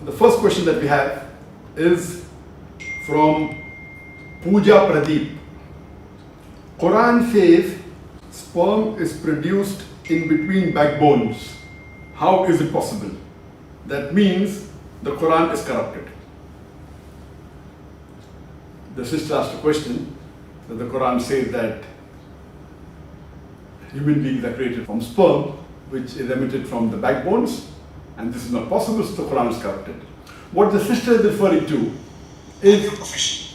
The first question that we have is from Pooja Pradeep. Qur'an says sperm is produced in between backbones. How is it possible? That means the Qur'an is corrupted. The sister asked a question that the Qur'an says that human beings are created from sperm, which is emitted from the backbones, and this is not possible, so the Qur'an is corrupted. What the sister is referring to is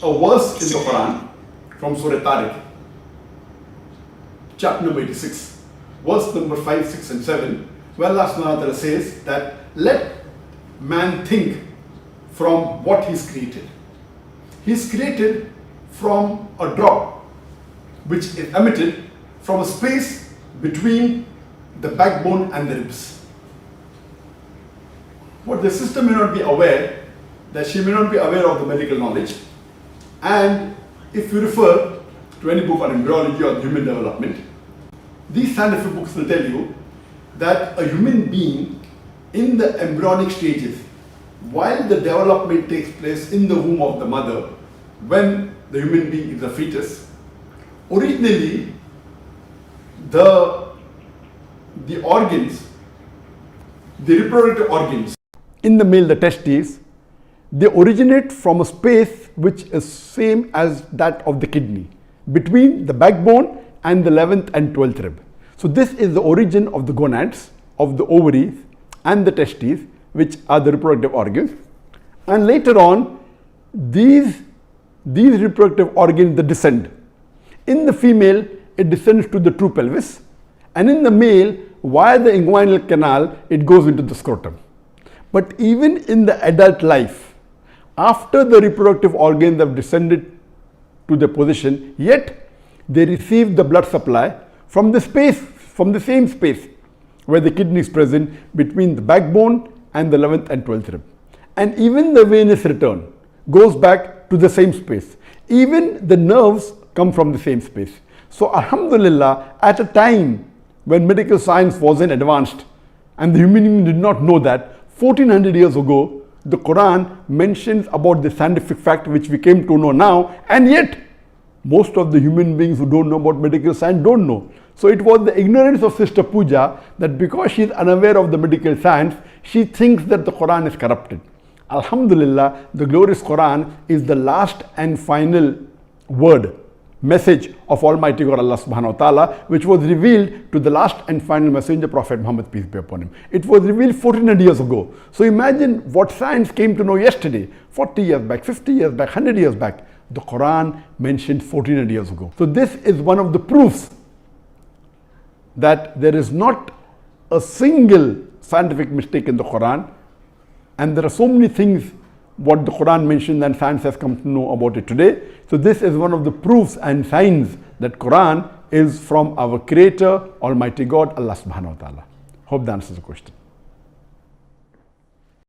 a verse in the Qur'an from Surah Tariq, chapter number 86, verse number 5, 6 and 7, where Allah subhanahu wa ta'ala says that let man think from what he's created. He's created from a drop which is emitted from a space between the backbone and the ribs. What the sister may not be aware, that she may not be aware of the medical knowledge, and if you refer to any book on embryology or human development, these scientific books will tell you that a human being in the embryonic stages, while the development takes place in the womb of the mother, when the human being is a fetus, originally the organs, the reproductive organs, in the male, the testes, they originate from a space which is same as that of the kidney, between the backbone and the 11th and 12th rib. So this is the origin of the gonads, of the ovaries and the testes, which are the reproductive organs. And later on, these reproductive organs, they descend. In the female, it descends to the true pelvis, and in the male, via the inguinal canal, it goes into the scrotum. But even in the adult life, after the reproductive organs have descended to their position, yet they receive the blood supply from the space, from the same space where the kidney is present between the backbone and the 11th and 12th rib. And even the venous return goes back to the same space. Even the nerves come from the same space. So alhamdulillah, at a time when medical science wasn't advanced and the human being did not know that, 1400 years ago, the Quran mentions about the scientific fact which we came to know now, and yet most of the human beings who don't know about medical science don't know. So it was the ignorance of Sister Pooja that because she is unaware of the medical science, she thinks that the Quran is corrupted. Alhamdulillah, the glorious Quran is the last and final word, message of Almighty God Allah subhanahu wa ta'ala, which was revealed to the last and final messenger, Prophet Muhammad, peace be upon him. It was revealed 1400 years ago. So imagine what science came to know yesterday, 40 years back, 50 years back, 100 years back. The Quran mentioned 1400 years ago. So this is one of the proofs that there is not a single scientific mistake in the Quran, and there are so many things what the Quran mentioned and science has come to know about it today. So this is one of the proofs and signs that Quran is from our Creator, Almighty God, Allah subhanahu wa ta'ala. Hope that answers the question.